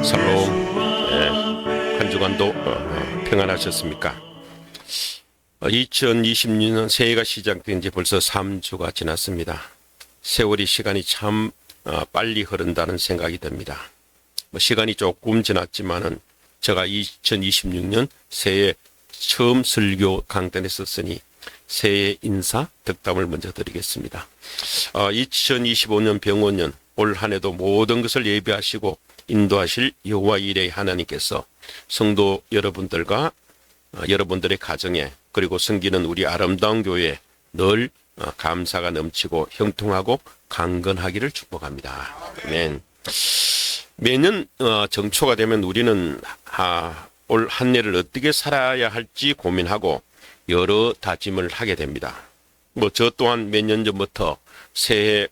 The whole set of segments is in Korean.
샬롬. 한 주간도 평안하셨습니까? 2026년 새해가 시작된 지 벌써 3주가 지났습니다. 세월이 시간이 참 빨리 흐른다는 생각이 듭니다. 시간이 조금 지났지만은 제가 2026년 새해 처음 설교 강단에 썼으니 새해 인사 덕담을 먼저 드리겠습니다. 2025년 병원년 올 한 해도 모든 것을 예비하시고 인도하실 여호와 이레 하나님께서 성도 여러분들과 여러분들의 가정에 그리고 섬기는 우리 아름다운 교회에 늘 감사가 넘치고 형통하고 강건하기를 축복합니다. 아멘. 매년 정초가 되면 우리는 올 한 해를 어떻게 살아야 할지 고민하고 여러 다짐을 하게 됩니다. 저 또한 몇 년 전부터 새해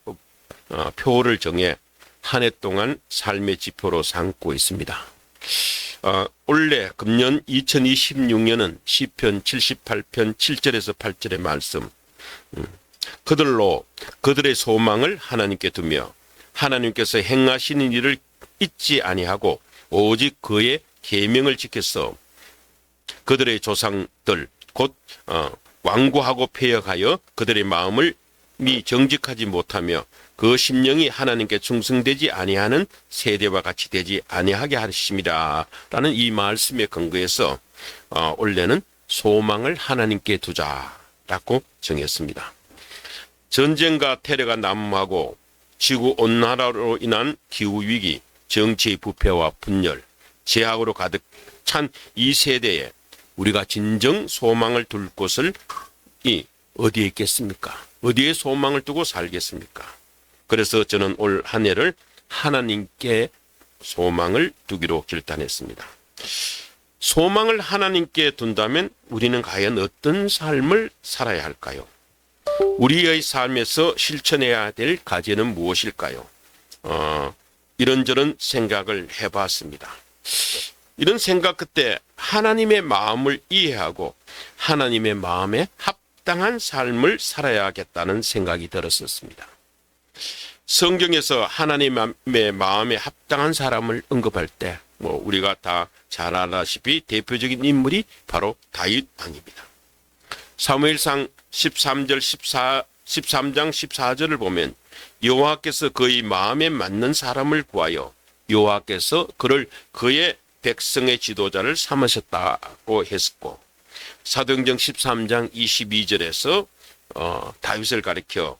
표를 정해 한 해 동안 삶의 지표로 삼고 있습니다. 올해 금년 2026년은 시편 78편 7절에서 8절의 말씀, 그들로 그들의 소망을 하나님께 두며 하나님께서 행하시는 일을 잊지 아니하고 오직 그의 계명을 지켜서 그들의 조상들 곧 완고하고 패역하여 그들의 마음을 정직하지 못하며 그 심령이 하나님께 충성되지 아니하는 세대와 같이 되지 아니하게 하심이라 라는 이 말씀에 근거해서 올해는 소망을 하나님께 두자라고 정했습니다. 전쟁과 테러가 난무하고 지구온난화로 인한 기후위기, 정치의 부패와 분열, 제약으로 가득 찬 이 세대에 우리가 진정 소망을 둘 곳을 어디에 있겠습니까? 어디에 소망을 두고 살겠습니까? 그래서 저는 올 한 해를 하나님께 소망을 두기로 결단했습니다. 소망을 하나님께 둔다면 우리는 과연 어떤 삶을 살아야 할까요? 우리의 삶에서 실천해야 될 과제는 무엇일까요? 이런저런 생각을 해봤습니다. 이런 생각 끝에 하나님의 마음을 이해하고 하나님의 마음에 합당한 삶을 살아야겠다는 생각이 들었었습니다. 성경에서 하나님의 마음에 합당한 사람을 언급할 때 우리가 다 잘 알다시피 대표적인 인물이 바로 다윗 왕입니다. 사무엘상 13장 14절을 보면 여호와께서 그의 마음에 맞는 사람을 구하여 여호와께서 그를 그의 백성의 지도자를 삼으셨다고 했고, 사도행전 13장 22절에서 다윗을 가리켜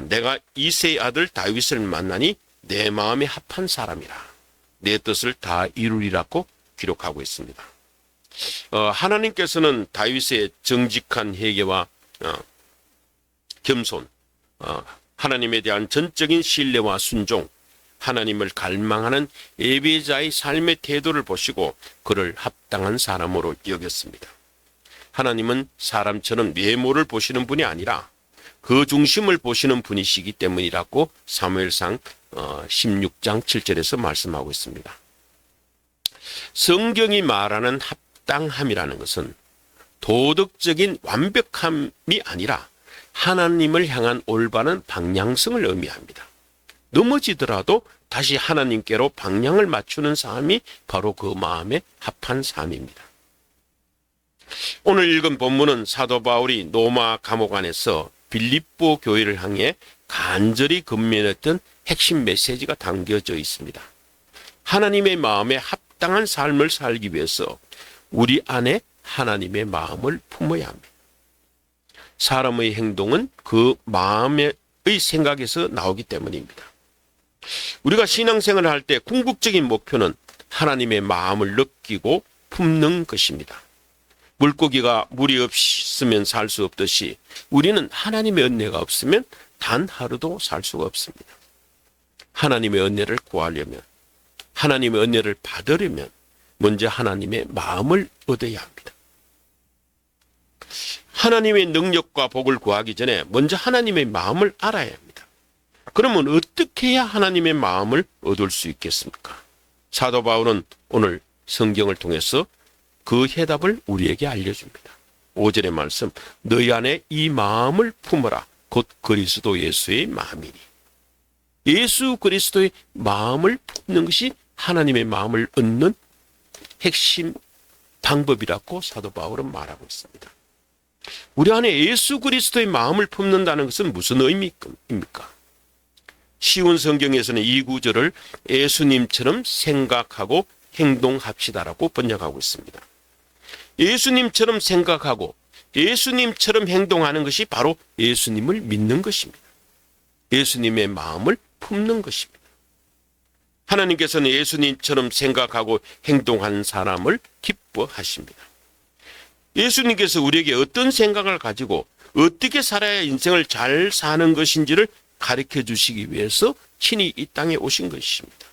내가 이새의 아들 다윗을 만나니 내 마음에 합한 사람이라 내 뜻을 다 이루리라고 기록하고 있습니다. 하나님께서는 다윗의 정직한 회개와 겸손, 하나님에 대한 전적인 신뢰와 순종, 하나님을 갈망하는 예배자의 삶의 태도를 보시고 그를 합당한 사람으로 여겼습니다. 하나님은 사람처럼 외모를 보시는 분이 아니라 그 중심을 보시는 분이시기 때문이라고 사무엘상 16장 7절에서 말씀하고 있습니다. 성경이 말하는 합당함이라는 것은 도덕적인 완벽함이 아니라 하나님을 향한 올바른 방향성을 의미합니다. 넘어지더라도 다시 하나님께로 방향을 맞추는 삶이 바로 그 마음에 합한 삶입니다. 오늘 읽은 본문은 사도 바울이 로마 감옥 안에서 빌립보 교회를 향해 간절히 건면했던 핵심 메시지가 담겨져 있습니다. 하나님의 마음에 합당한 삶을 살기 위해서 우리 안에 하나님의 마음을 품어야 합니다. 사람의 행동은 그 마음의 생각에서 나오기 때문입니다. 우리가 신앙생활을 할 때 궁극적인 목표는 하나님의 마음을 느끼고 품는 것입니다. 물고기가 물이 없으면 살 수 없듯이 우리는 하나님의 은혜가 없으면 단 하루도 살 수가 없습니다. 하나님의 은혜를 구하려면, 하나님의 은혜를 받으려면 먼저 하나님의 마음을 얻어야 합니다. 하나님의 능력과 복을 구하기 전에 먼저 하나님의 마음을 알아야 합니다. 그러면 어떻게 해야 하나님의 마음을 얻을 수 있겠습니까? 사도 바울은 오늘 성경을 통해서 그 해답을 우리에게 알려줍니다. 5절의 말씀, 너희 안에 이 마음을 품어라. 곧 그리스도 예수의 마음이니. 예수 그리스도의 마음을 품는 것이 하나님의 마음을 얻는 핵심 방법이라고 사도 바울은 말하고 있습니다. 우리 안에 예수 그리스도의 마음을 품는다는 것은 무슨 의미입니까? 쉬운 성경에서는 이 구절을 예수님처럼 생각하고 행동합시다라고 번역하고 있습니다. 예수님처럼 생각하고 예수님처럼 행동하는 것이 바로 예수님을 믿는 것입니다. 예수님의 마음을 품는 것입니다. 하나님께서는 예수님처럼 생각하고 행동하는 사람을 기뻐하십니다. 예수님께서 우리에게 어떤 생각을 가지고 어떻게 살아야 인생을 잘 사는 것인지를 가르쳐 주시기 위해서 친히 이 땅에 오신 것입니다.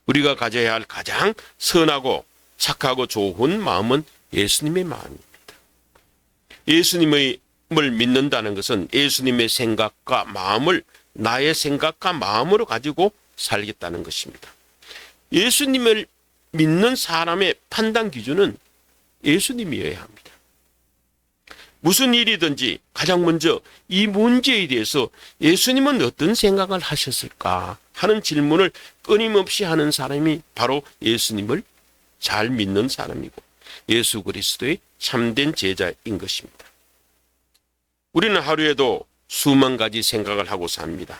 우리가 가져야 할 가장 선하고 착하고 좋은 마음은 예수님의 마음입니다. 예수님을 믿는다는 것은 예수님의 생각과 마음을 나의 생각과 마음으로 가지고 살겠다는 것입니다. 예수님을 믿는 사람의 판단 기준은 예수님이어야 합니다. 무슨 일이든지 가장 먼저 이 문제에 대해서 예수님은 어떤 생각을 하셨을까 하는 질문을 끊임없이 하는 사람이 바로 예수님을 잘 믿는 사람이고 예수 그리스도의 참된 제자인 것입니다. 우리는 하루에도 수만 가지 생각을 하고 삽니다.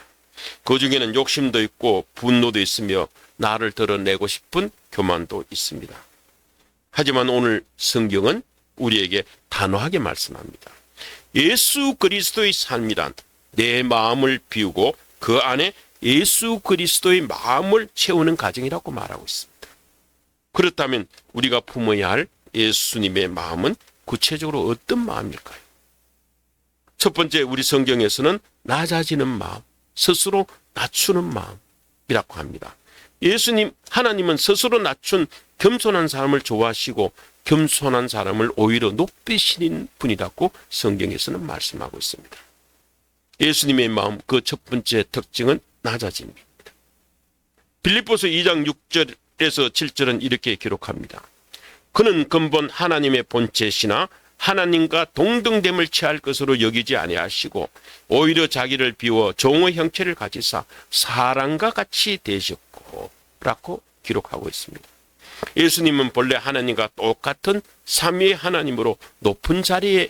그 중에는 욕심도 있고 분노도 있으며 나를 드러내고 싶은 교만도 있습니다. 하지만 오늘 성경은 우리에게 단호하게 말씀합니다. 예수 그리스도의 삶이란 내 마음을 비우고 그 안에 예수 그리스도의 마음을 채우는 과정이라고 말하고 있습니다. 그렇다면 우리가 품어야 할 예수님의 마음은 구체적으로 어떤 마음일까요? 첫 번째, 우리 성경에서는 낮아지는 마음, 스스로 낮추는 마음이라고 합니다. 하나님은 스스로 낮춘 겸손한 사람을 좋아하시고 겸손한 사람을 오히려 높이시는 분이라고 성경에서는 말씀하고 있습니다. 예수님의 마음, 그 첫 번째 특징은 낮아짐입니다. 빌립보서 2장 6절에서 7절은 이렇게 기록합니다. 그는 근본 하나님의 본체시나 하나님과 동등됨을 취할 것으로 여기지 아니하시고 오히려 자기를 비워 종의 형체를 가지사 사람과 같이 되셨고 라고 기록하고 있습니다. 예수님은 본래 하나님과 똑같은 삼위의 하나님으로 높은 자리에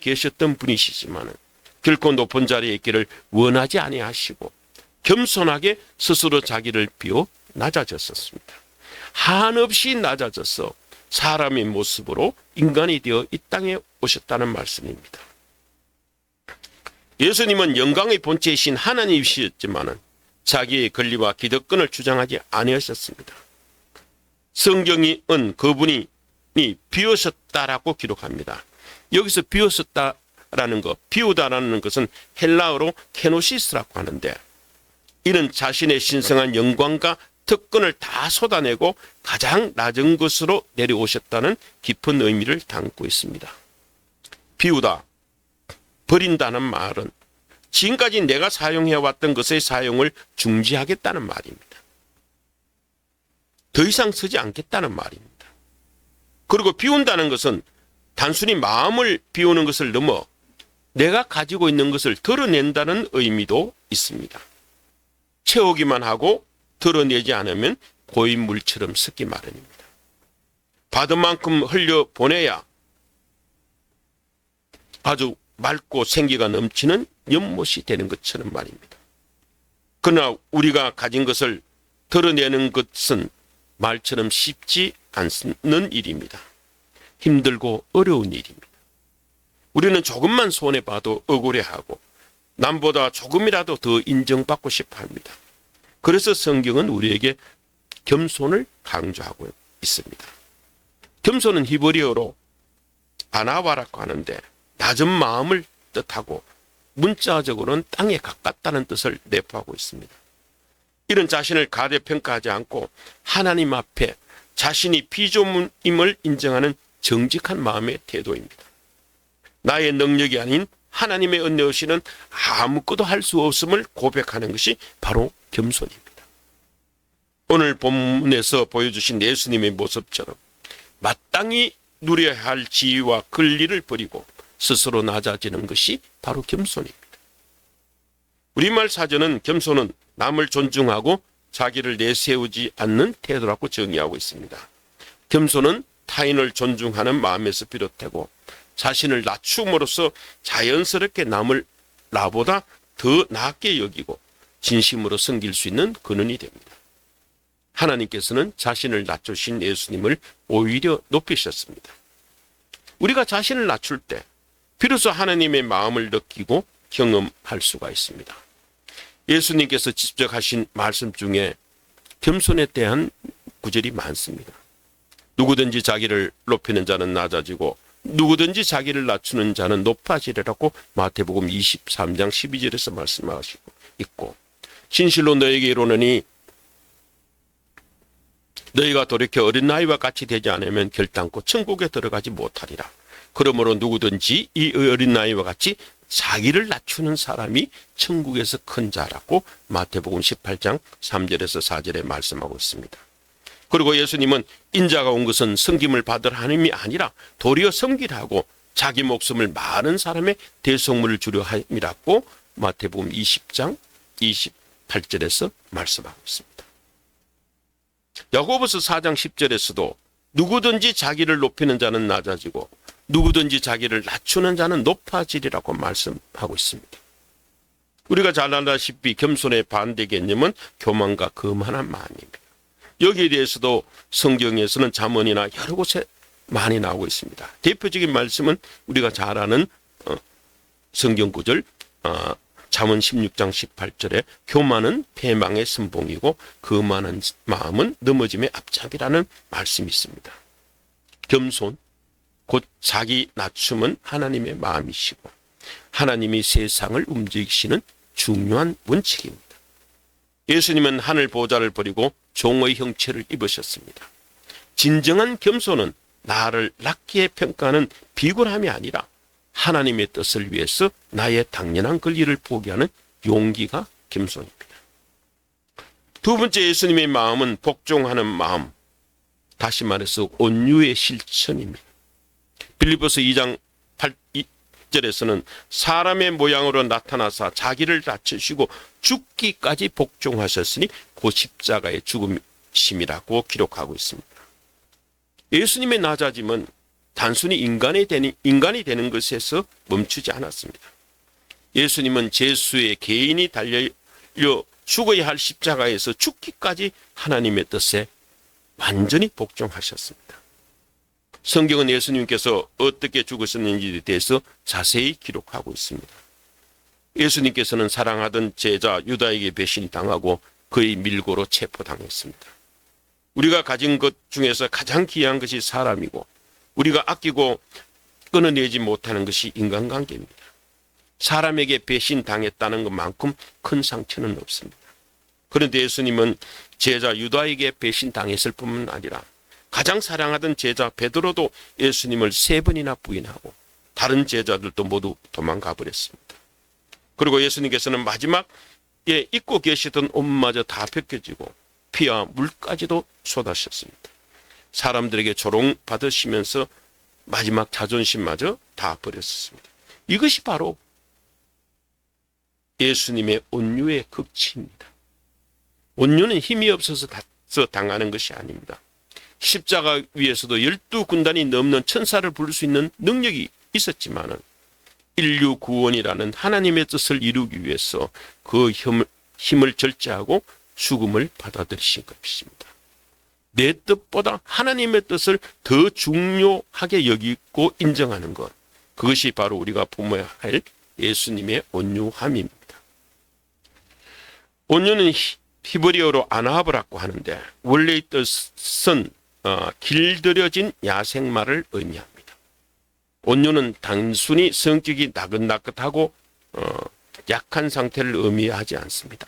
계셨던 분이시지만 결코 높은 자리에 있기를 원하지 아니하시고 겸손하게 스스로 자기를 비워 낮아졌었습니다. 한없이 낮아져서 사람의 모습으로 인간이 되어 이 땅에 오셨다는 말씀입니다. 예수님은 영광의 본체이신 하나님이셨지만 자기의 권리와 기득권을 주장하지 아니하셨습니다. 성경은 그분이 비우셨다라고 기록합니다. 여기서 비우셨다라는 것, 비우다라는 것은 헬라어로 케노시스라고 하는데 이는 자신의 신성한 영광과 특권을 다 쏟아내고 가장 낮은 것으로 내려오셨다는 깊은 의미를 담고 있습니다. 비우다, 버린다는 말은 지금까지 내가 사용해왔던 것의 사용을 중지하겠다는 말입니다. 더 이상 쓰지 않겠다는 말입니다. 그리고 비운다는 것은 단순히 마음을 비우는 것을 넘어 내가 가지고 있는 것을 드러낸다는 의미도 있습니다. 채우기만 하고 드러내지 않으면 고인물처럼 섞기 마련입니다. 받은 만큼 흘려보내야 아주 맑고 생기가 넘치는 연못이 되는 것처럼 말입니다. 그러나 우리가 가진 것을 드러내는 것은 말처럼 쉽지 않는 일입니다. 힘들고 어려운 일입니다. 우리는 조금만 손해봐도 억울해하고 남보다 조금이라도 더 인정받고 싶어 합니다. 그래서 성경은 우리에게 겸손을 강조하고 있습니다. 겸손은 히브리어로 아나와라고 하는데 낮은 마음을 뜻하고 문자적으로는 땅에 가깝다는 뜻을 내포하고 있습니다. 이런 자신을 가대평가하지 않고 하나님 앞에 자신이 피조물임을 인정하는 정직한 마음의 태도입니다. 나의 능력이 아닌 하나님의 은혜 없이는 아무것도 할 수 없음을 고백하는 것이 바로 겸손입니다. 오늘 본문에서 보여주신 예수님의 모습처럼 마땅히 누려야 할 지위와 권리를 버리고 스스로 낮아지는 것이 바로 겸손입니다. 우리말 사전은 겸손은 남을 존중하고 자기를 내세우지 않는 태도라고 정의하고 있습니다. 겸손은 타인을 존중하는 마음에서 비롯되고 자신을 낮춤으로써 자연스럽게 남을 나보다 더 낮게 여기고 진심으로 섬길 수 있는 근원이 됩니다. 하나님께서는 자신을 낮추신 예수님을 오히려 높이셨습니다. 우리가 자신을 낮출 때 비로소 하나님의 마음을 느끼고 경험할 수가 있습니다. 예수님께서 직접 하신 말씀 중에 겸손에 대한 구절이 많습니다. 누구든지 자기를 높이는 자는 낮아지고 누구든지 자기를 낮추는 자는 높아지리라고 마태복음 23장 12절에서 말씀하시고 있고, 진실로 너에게 이르노니 너희가 돌이켜 어린 나이와 같이 되지 않으면 결단코 천국에 들어가지 못하리라. 그러므로 누구든지 이 어린 나이와 같이 자기를 낮추는 사람이 천국에서 큰 자라고 마태복음 18장 3절에서 4절에 말씀하고 있습니다. 그리고 예수님은 인자가 온 것은 섬김을 받을 하나님이 아니라 도리어 섬기라고 자기 목숨을 많은 사람의 대속물을 주려 함이라고 마태복음 20장 28절에서 말씀하고 있습니다. 야고보서 4장 10절에서도 누구든지 자기를 높이는 자는 낮아지고 누구든지 자기를 낮추는 자는 높아지리라고 말씀하고 있습니다. 우리가 잘 알다시피 겸손의 반대 개념은 교만과 거만한 마음입니다. 여기에 대해서도 성경에서는 잠언이나 여러 곳에 많이 나오고 있습니다. 대표적인 말씀은 우리가 잘 아는 성경 구절 잠언 16장 18절에 교만은 패망의 선봉이고 거만한 마음은 넘어짐의 앞잡이라는 말씀이 있습니다. 겸손, 곧 자기 낮춤은 하나님의 마음이시고 하나님이 세상을 움직이시는 중요한 원칙입니다. 예수님은 하늘 보좌를 버리고 종의 형체를 입으셨습니다. 진정한 겸손은 나를 낮게 평가하는 비굴함이 아니라 하나님의 뜻을 위해서 나의 당연한 권리를 포기하는 용기가 겸손입니다. 두 번째, 예수님의 마음은 복종하는 마음, 다시 말해서 온유의 실천입니다. 빌립보서 2장 8절에서는 사람의 모양으로 나타나사 자기를 낮추시고 죽기까지 복종하셨으니 곧 십자가의 죽음심이라고 기록하고 있습니다. 예수님의 낮아짐은 단순히 인간이 되는 것에서 멈추지 않았습니다. 예수님은 제수의 개인이 달려 죽어야 할 십자가에서 죽기까지 하나님의 뜻에 완전히 복종하셨습니다. 성경은 예수님께서 어떻게 죽으셨는지에 대해서 자세히 기록하고 있습니다. 예수님께서는 사랑하던 제자 유다에게 배신당하고 그의 밀고로 체포당했습니다. 우리가 가진 것 중에서 가장 귀한 것이 사람이고 우리가 아끼고 끊어내지 못하는 것이 인간관계입니다. 사람에게 배신당했다는 것만큼 큰 상처는 없습니다. 그런데 예수님은 제자 유다에게 배신당했을 뿐만 아니라 가장 사랑하던 제자 베드로도 예수님을 3번이나 부인하고 다른 제자들도 모두 도망가 버렸습니다. 그리고 예수님께서는 마지막에 입고 계시던 옷마저 다 벗겨지고 피와 물까지도 쏟아셨습니다. 사람들에게 조롱받으시면서 마지막 자존심마저 다 버렸습니다. 이것이 바로 예수님의 온유의 극치입니다. 온유는 힘이 없어서 당하는 것이 아닙니다. 십자가 위에서도 12군단이 넘는 천사를 부를 수 있는 능력이 있었지만은 인류 구원이라는 하나님의 뜻을 이루기 위해서 그 힘을 절제하고 죽음을 받아들이신 것입니다. 내 뜻보다 하나님의 뜻을 더 중요하게 여기고 인정하는 것, 그것이 바로 우리가 품어야 할 예수님의 온유함입니다. 온유는 히브리어로 아나브라고 하는데 원래의 뜻은 길들여진 야생마를 의미합니다. 온유는 단순히 성격이 나긋나긋하고 약한 상태를 의미하지 않습니다.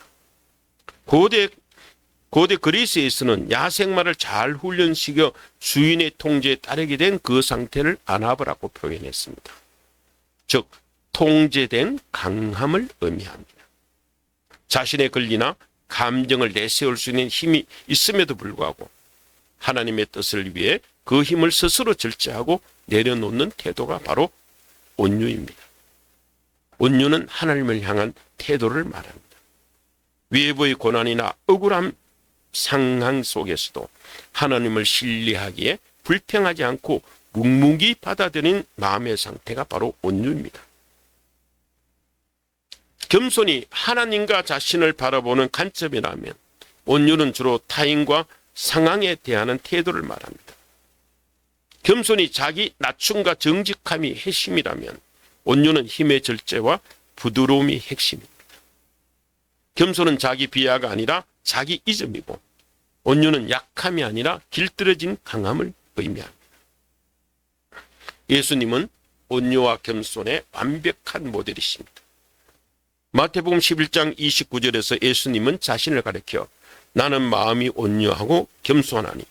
고대 그리스에서는 야생마를 잘 훈련시켜 주인의 통제에 따르게 된 그 상태를 아나브라고 표현했습니다. 즉 통제된 강함을 의미합니다. 자신의 권리나 감정을 내세울 수 있는 힘이 있음에도 불구하고 하나님의 뜻을 위해 그 힘을 스스로 절제하고 내려놓는 태도가 바로 온유입니다. 온유는 하나님을 향한 태도를 말합니다. 외부의 고난이나 억울함 상황 속에서도 하나님을 신뢰하기에 불평하지 않고 묵묵히 받아들이는 마음의 상태가 바로 온유입니다. 겸손이 하나님과 자신을 바라보는 관점이라면 온유는 주로 타인과 상황에 대하는 태도를 말합니다. 겸손이 자기 낮춤과 정직함이 핵심이라면 온유는 힘의 절제와 부드러움이 핵심입니다. 겸손은 자기 비하가 아니라 자기 이점이고 온유는 약함이 아니라 길들여진 강함을 의미합니다. 예수님은 온유와 겸손의 완벽한 모델이십니다. 마태복음 11장 29절에서 예수님은 자신을 가리켜 나는 마음이 온유하고 겸손하니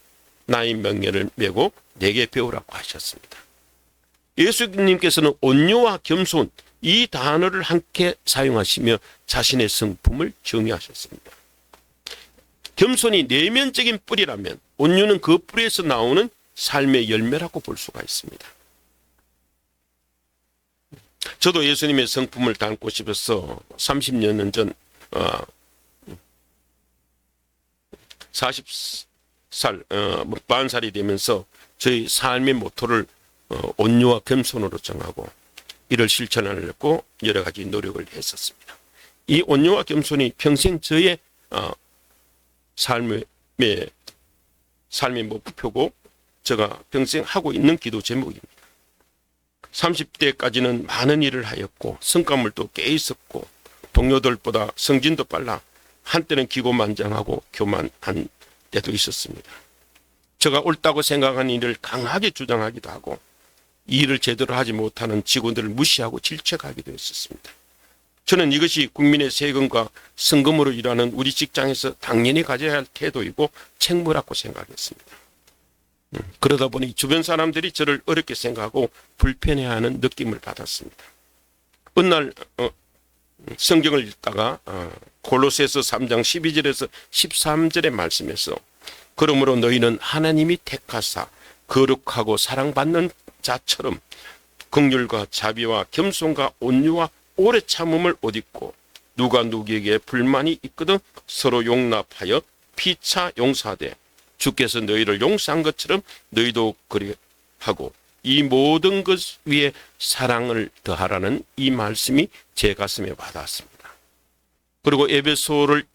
나의 명예를 메고 내게 배우라고 하셨습니다. 예수님께서는 온유와 겸손 이 단어를 함께 사용하시며 자신의 성품을 정의하셨습니다. 겸손이 내면적인 뿌리라면 온유는 그 뿌리에서 나오는 삶의 열매라고 볼 수가 있습니다. 저도 예수님의 성품을 담고 싶어서 30년 전 40살, 40살이 되면서 저희 삶의 모토를 온유와 겸손으로 정하고 이를 실천하려고 여러 가지 노력을 했었습니다. 이 온유와 겸손이 평생 저의 삶의 목표고 제가 평생 하고 있는 기도 제목입니다. 30대까지는 많은 일을 하였고 성과물도 꽤 있었고 동료들보다 성진도 빨라 한때는 기고만장하고 교만한 때도 있었습니다. 제가 옳다고 생각한 일을 강하게 주장하기도 하고 이 일을 제대로 하지 못하는 직원들을 무시하고 질책하기도 했었습니다. 저는 이것이 국민의 세금과 성금으로 일하는 우리 직장에서 당연히 가져야 할 태도이고 책무라고 생각했습니다. 그러다 보니 주변 사람들이 저를 어렵게 생각하고 불편해하는 느낌을 받았습니다. 어느 날 성경을 읽다가 골로새서 3장 12절에서 13절의 말씀에서 그러므로 너희는 하나님이 택하사 거룩하고 사랑받는 자처럼 긍휼과 자비와 겸손과 온유와 오래 참음을 옷 입고 누가 누구에게 불만이 있거든 서로 용납하여 피차 용서하되 주께서 너희를 용서한 것처럼 너희도 그리하고 이 모든 것 위에 사랑을 더하라는 이 말씀이 제 가슴에 와닿았습니다. 그리고 에베소를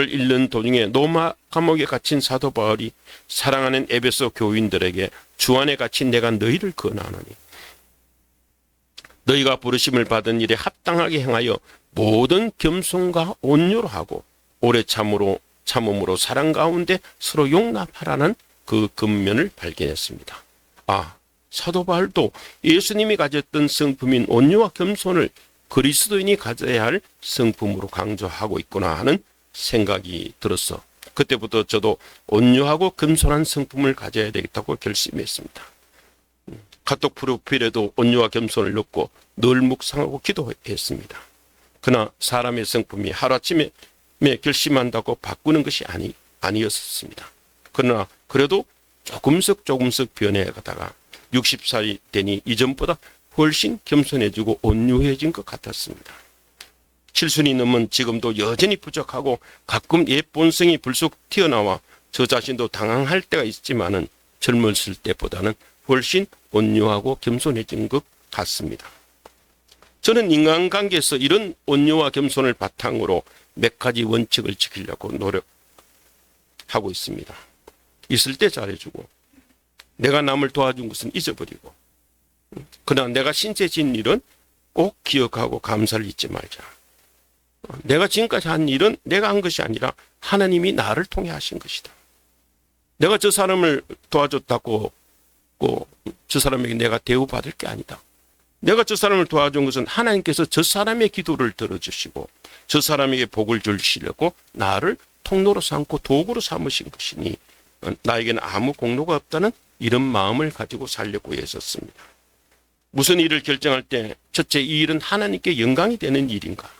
읽는 도중에 로마 감옥에 갇힌 사도 바울이 사랑하는 에베소 교인들에게 주 안에 갇힌 내가 너희를 권하노니 너희가 부르심을 받은 일에 합당하게 행하여 모든 겸손과 온유로 하고 오래 참음으로 사랑 가운데 서로 용납하라는 그 근면을 발견했습니다. 사도 바울도 예수님이 가졌던 성품인 온유와 겸손을 그리스도인이 가져야 할 성품으로 강조하고 있구나 하는 생각이 들어서 그때부터 저도 온유하고 겸손한 성품을 가져야 되겠다고 결심했습니다. 카톡 프로필에도 온유와 겸손을 넣고 늘 묵상하고 기도했습니다. 그러나 사람의 성품이 하루아침에 결심한다고 바꾸는 것이 아니었습니다. 그러나 그래도 조금씩 변해가다가 60살이 되니 이전보다 훨씬 겸손해지고 온유해진 것 같았습니다. 70이 넘은 지금도 여전히 부족하고 가끔 옛 본성이 불쑥 튀어나와 저 자신도 당황할 때가 있지만은 젊었을 때보다는 훨씬 온유하고 겸손해진 것 같습니다. 저는 인간관계에서 이런 온유와 겸손을 바탕으로 몇 가지 원칙을 지키려고 노력하고 있습니다. 있을 때 잘해주고 내가 남을 도와준 것은 잊어버리고 그러나 내가 신체 진 일은 꼭 기억하고 감사를 잊지 말자. 내가 지금까지 한 일은 내가 한 것이 아니라 하나님이 나를 통해 하신 것이다. 내가 저 사람을 도와줬다고 저 사람에게 내가 대우받을 게 아니다. 내가 저 사람을 도와준 것은 하나님께서 저 사람의 기도를 들어주시고 저 사람에게 복을 주시려고 나를 통로로 삼고 도구로 삼으신 것이니 나에게는 아무 공로가 없다는 이런 마음을 가지고 살려고 했었습니다. 무슨 일을 결정할 때 첫째 이 일은 하나님께 영광이 되는 일인가?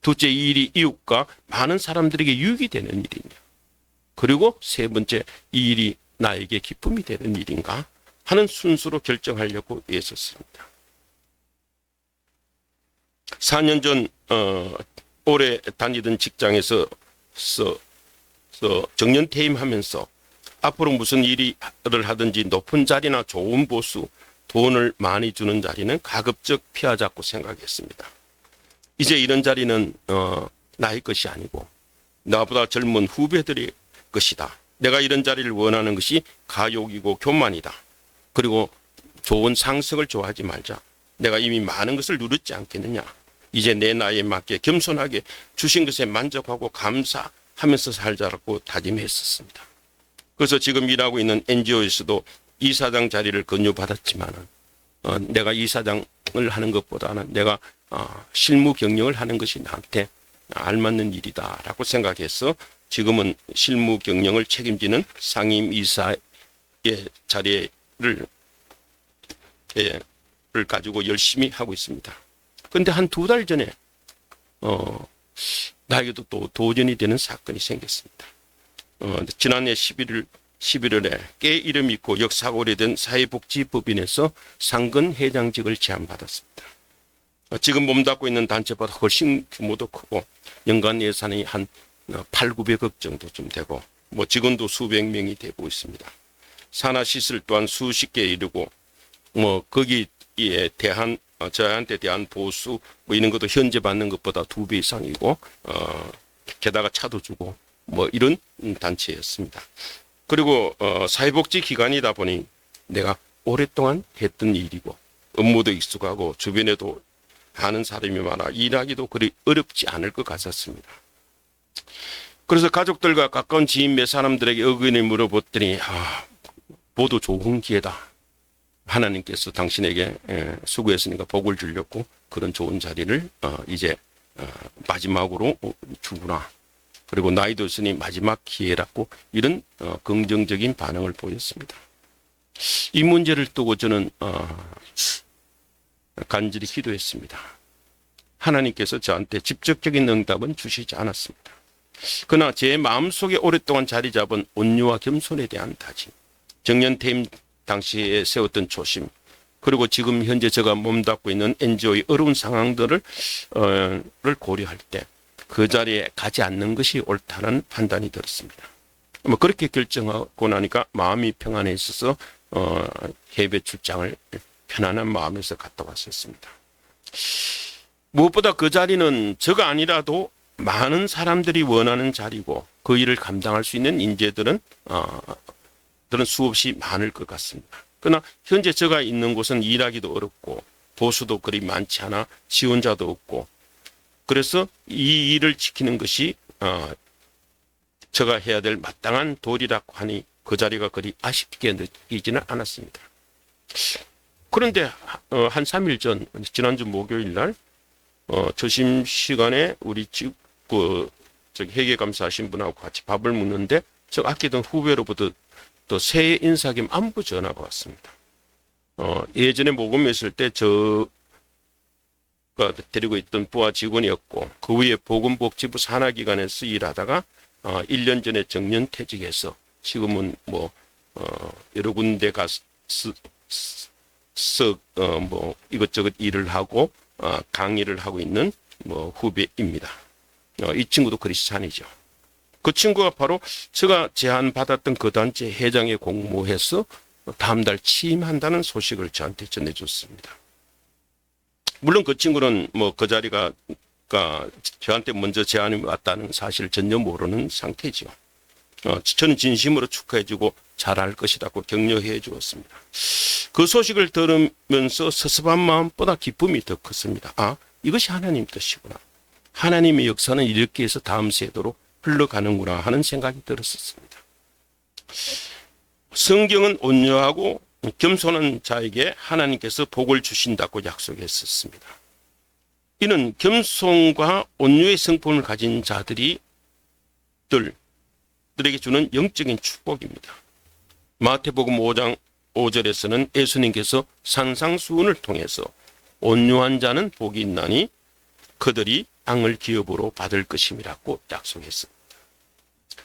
둘째 이 일이 이웃과 많은 사람들에게 유익이 되는 일이냐? 그리고 세 번째 이 일이 나에게 기쁨이 되는 일인가? 하는 순서로 결정하려고 애썼습니다. 4년 전 오래 다니던 직장에서 정년 퇴임하면서 앞으로 무슨 일을 하든지 높은 자리나 좋은 보수, 돈을 많이 주는 자리는 가급적 피하자고 생각했습니다. 이제 이런 자리는 나의 것이 아니고 나보다 젊은 후배들의 것이다. 내가 이런 자리를 원하는 것이 가욕이고 교만이다. 그리고 좋은 상석을 좋아하지 말자. 내가 이미 많은 것을 누렸지 않겠느냐. 이제 내 나이에 맞게 겸손하게 주신 것에 만족하고 감사하면서 살자라고 다짐했었습니다. 그래서 지금 일하고 있는 NGO에서도 이사장 자리를 권유받았지만은 내가 이사장을 하는 것보다는 내가 실무 경영을 하는 것이 나한테 알맞는 일이다라고 생각해서 지금은 실무 경영을 책임지는 상임이사의 자리를 가지고 열심히 하고 있습니다. 그런데 한 2달 전에 나에게도 또 도전이 되는 사건이 생겼습니다. 지난해 11월에 꽤 이름 있고 역사가 오래된 사회복지법인에서 상근 회장직을 제안받았습니다. 지금 몸담고 있는 단체보다 훨씬 규모도 크고 연간 예산이 한 800~900억 정도쯤 되고 직원도 수백 명이 되고 있습니다. 산하시설 또한 수십 개에 이르고 거기에 대한 저한테 대한 보수 이런 것도 현재 받는 것보다 2배 이상이고 게다가 차도 주고 이런 단체였습니다. 그리고 사회복지 기관이다 보니 내가 오랫동안 했던 일이고 업무도 익숙하고 주변에도 아는 사람이 많아 일하기도 그리 어렵지 않을 것 같았습니다. 그래서 가족들과 가까운 지인 몇 사람들에게 의견을 물어봤더니 모두 좋은 기회다. 하나님께서 당신에게 수고했으니까 복을 주려고 그런 좋은 자리를 이제 마지막으로 주구나. 그리고 나이도 있으니 마지막 기회라고 이런 긍정적인 반응을 보였습니다. 이 문제를 두고 저는 간절히 기도했습니다. 하나님께서 저한테 직접적인 응답은 주시지 않았습니다. 그러나 제 마음속에 오랫동안 자리 잡은 온유와 겸손에 대한 다짐, 정년 퇴임 당시에 세웠던 초심, 그리고 지금 현재 제가 몸담고 있는 NGO의 어려운 상황들을 고려할 때 그 자리에 가지 않는 것이 옳다는 판단이 들었습니다. 그렇게 결정하고 나니까 마음이 평안해 있어서 해외 출장을 편안한 마음에서 갔다 왔었습니다. 무엇보다 그 자리는 저가 아니라도 많은 사람들이 원하는 자리고 그 일을 감당할 수 있는 인재들은 수없이 많을 것 같습니다. 그러나 현재 제가 있는 곳은 일하기도 어렵고 보수도 그리 많지 않아 지원자도 없고 그래서 이 일을 지키는 것이 제가 해야 될 마땅한 도리라고 하니 그 자리가 그리 아쉽게 느끼지는 않았습니다. 그런데 한 3일 전 지난주 목요일 날 조심 시간에 우리 회계감사하신 분하고 같이 밥을 먹는데 저 아끼던 후배로부터 또 새해 인사 겸 안부 전화가 왔습니다. 예전에 모금했을 때 저가 데리고 있던 부하 직원이었고 그 위에 보건복지부 산하기관에서 일하다가 1년 전에 정년퇴직해서 지금은 여러 군데 가서 이것저것 일을 하고 강의를 하고 있는 후배입니다. 이 친구도 크리스찬이죠. 그 친구가 바로 제가 제안받았던 그 단체 회장에 공모해서 다음 달 취임한다는 소식을 저한테 전해줬습니다. 물론 그 친구는 그 자리가 저한테 먼저 제안이 왔다는 사실을 전혀 모르는 상태죠. 저는 진심으로 축하해주고 잘할 것이라고 격려해 주었습니다. 그 소식을 들으면서 섭섭한 마음보다 기쁨이 더 컸습니다. 이것이 하나님 뜻이구나. 하나님의 역사는 이렇게 해서 다음 세대로 흘러가는구나 하는 생각이 들었습니다. 성경은 온유하고 겸손한 자에게 하나님께서 복을 주신다고 약속했었습니다. 이는 겸손과 온유의 성품을 가진 자들에게 주는 영적인 축복입니다. 마태복음 5장 5절에서는 예수님께서 산상수훈을 통해서 온유한 자는 복이 있나니 그들이 땅을 기업으로 받을 것임이라고 약속했습니다.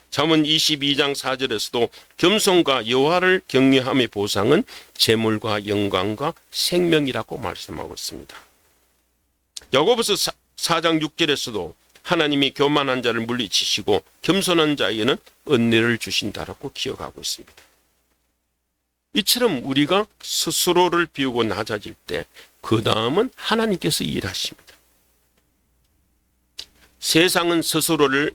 잠언 22장 4절에서도 겸손과 여호와를 경외함의 보상은 재물과 영광과 생명이라고 말씀하고 있습니다. 야고보서 4장 6절에서도 하나님이 교만한 자를 물리치시고 겸손한 자에게는 은혜를 주신다라고 기억하고 있습니다. 이처럼 우리가 스스로를 비우고 낮아질 때 그 다음은 하나님께서 일하십니다. 세상은 스스로를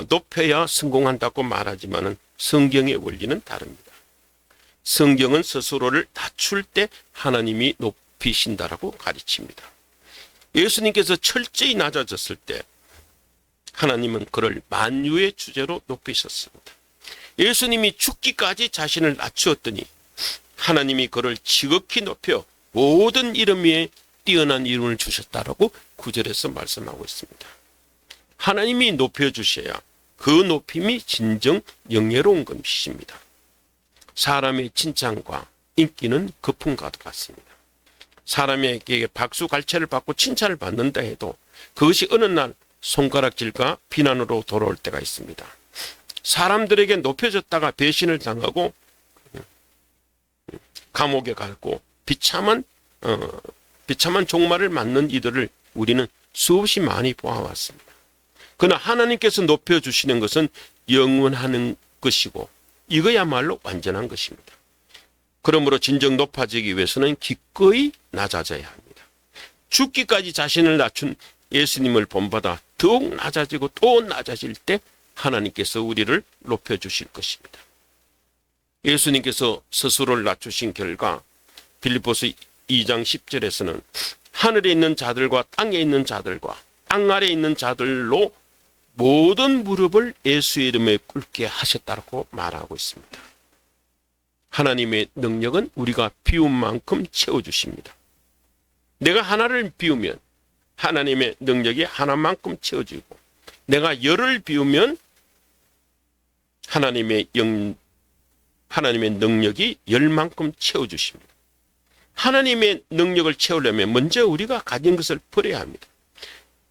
높여야 성공한다고 말하지만 성경의 원리는 다릅니다. 성경은 스스로를 낮출 때 하나님이 높이신다라고 가르칩니다. 예수님께서 철저히 낮아졌을 때 하나님은 그를 만유의 주제로 높이셨습니다. 예수님이 죽기까지 자신을 낮추었더니 하나님이 그를 지극히 높여 모든 이름 위에 뛰어난 이름을 주셨다라고 9절에서 말씀하고 있습니다. 하나님이 높여주셔야 그 높임이 진정 영예로운 것입니다. 사람의 칭찬과 인기는 거품과 같습니다. 사람에게 박수 갈채를 받고 칭찬을 받는다 해도 그것이 어느 날 손가락질과 비난으로 돌아올 때가 있습니다. 사람들에게 높여졌다가 배신을 당하고 감옥에 가고 비참한 종말을 맞는 이들을 우리는 수없이 많이 보아왔습니다. 그러나 하나님께서 높여주시는 것은 영원하는 것이고 이거야말로 완전한 것입니다. 그러므로 진정 높아지기 위해서는 기꺼이 낮아져야 합니다. 죽기까지 자신을 낮춘 예수님을 본받아 더욱 낮아지고 또 낮아질 때 하나님께서 우리를 높여주실 것입니다. 예수님께서 스스로를 낮추신 결과 빌립보서 2장 10절에서는 하늘에 있는 자들과 땅에 있는 자들과 땅 아래에 있는 자들로 모든 무릎을 예수의 이름에 꿇게 하셨다고 말하고 있습니다. 하나님의 능력은 우리가 비운 만큼 채워주십니다. 내가 하나를 비우면 하나님의 능력이 하나만큼 채워지고 내가 열을 비우면 하나님의 능력이 열만큼 채워주십니다. 하나님의 능력을 채우려면 먼저 우리가 가진 것을 버려야 합니다.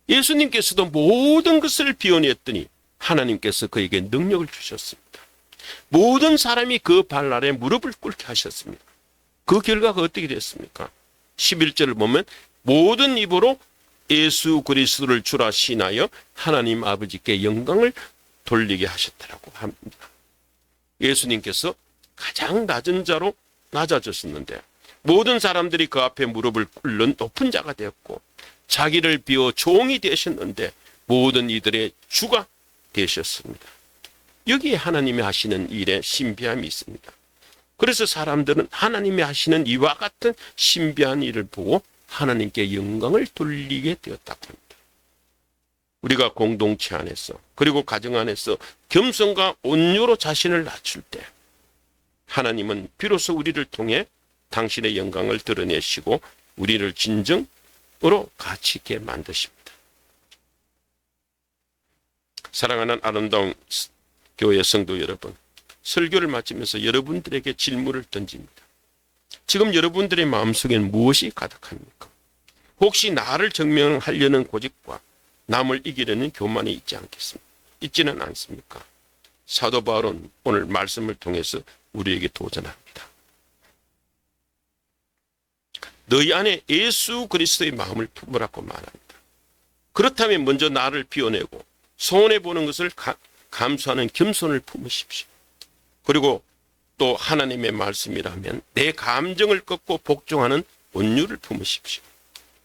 예수님께서도 모든 것을 비워냈더니 하나님께서 그에게 능력을 주셨습니다. 모든 사람이 그 발 아래 무릎을 꿇게 하셨습니다. 그 결과가 어떻게 됐습니까? 11절을 보면 모든 입으로 예수 그리스도를 주라 시인하여 하나님 아버지께 영광을 돌리게 하셨다라고 합니다. 예수님께서 가장 낮은 자로 낮아졌었는데 모든 사람들이 그 앞에 무릎을 꿇는 높은 자가 되었고 자기를 비워 종이 되셨는데 모든 이들의 주가 되셨습니다. 여기에 하나님이 하시는 일에 신비함이 있습니다. 그래서 사람들은 하나님이 하시는 이와 같은 신비한 일을 보고 하나님께 영광을 돌리게 되었다고 합니다. 우리가 공동체 안에서 그리고 가정 안에서 겸손과 온유로 자신을 낮출 때 하나님은 비로소 우리를 통해 당신의 영광을 드러내시고 우리를 진정으로 가치 있게 만드십니다. 사랑하는 아름다운 교회 성도 여러분, 설교를 마치면서 여러분들에게 질문을 던집니다. 지금 여러분들의 마음속에는 무엇이 가득합니까? 혹시 나를 증명하려는 고집과 남을 이기려는 교만이 있지는 않습니까? 사도 바울은 오늘 말씀을 통해서 우리에게 도전합니다. 너희 안에 예수 그리스도의 마음을 품으라고 말합니다. 그렇다면 먼저 나를 비워내고 손해보는 것을 감수하는 겸손을 품으십시오. 그리고 또 하나님의 말씀이라면 내 감정을 꺾고 복종하는 온유를 품으십시오.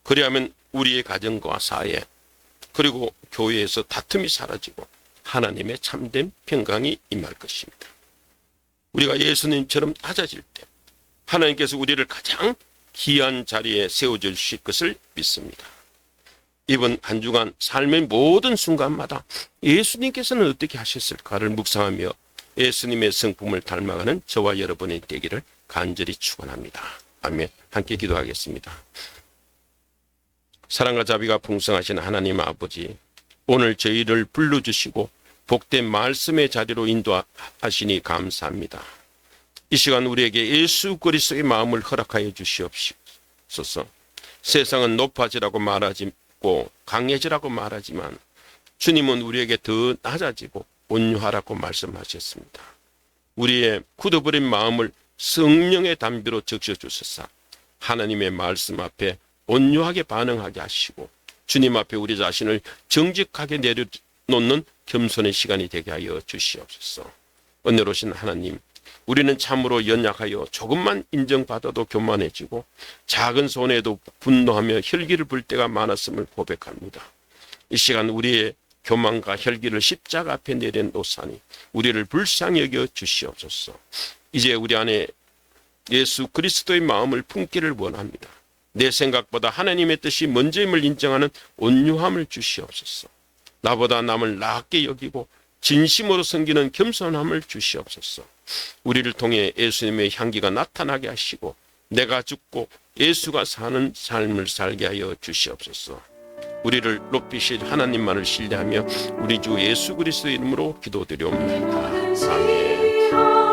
그리하면 우리의 가정과 사회 그리고 교회에서 다툼이 사라지고 하나님의 참된 평강이 임할 것입니다. 우리가 예수님처럼 낮아질 때 하나님께서 우리를 가장 귀한 자리에 세워주실 것을 믿습니다. 이번 한 주간 삶의 모든 순간마다 예수님께서는 어떻게 하셨을까를 묵상하며 예수님의 성품을 닮아가는 저와 여러분이 되기를 간절히 축원합니다. 아멘. 함께 기도하겠습니다. 사랑과 자비가 풍성하신 하나님 아버지, 오늘 저희를 불러주시고 복된 말씀의 자리로 인도하시니 감사합니다. 이 시간 우리에게 예수 그리스도의 마음을 허락하여 주시옵소서. 세상은 높아지라고 말하고 강해지라고 말하지만 주님은 우리에게 더 낮아지고 온유하라고 말씀하셨습니다. 우리의 굳어버린 마음을 성령의 담비로 적셔주셔서 하나님의 말씀 앞에 온유하게 반응하게 하시고 주님 앞에 우리 자신을 정직하게 내려놓는 겸손의 시간이 되게 하여 주시옵소서. 은혜로우신 하나님, 우리는 참으로 연약하여 조금만 인정받아도 교만해지고 작은 손해도 분노하며 혈기를 불 때가 많았음을 고백합니다. 이 시간 우리의 교만과 혈기를 십자가 앞에 내려놓사니 우리를 불쌍히 여겨 주시옵소서. 이제 우리 안에 예수 그리스도의 마음을 품기를 원합니다. 내 생각보다 하나님의 뜻이 먼저임을 인정하는 온유함을 주시옵소서. 나보다 남을 낮게 여기고 진심으로 섬기는 겸손함을 주시옵소서. 우리를 통해 예수님의 향기가 나타나게 하시고 내가 죽고 예수가 사는 삶을 살게 하여 주시옵소서. 우리를 높이실 하나님만을 신뢰하며 우리 주 예수 그리스도의 이름으로 기도드려옵나이다. 아멘.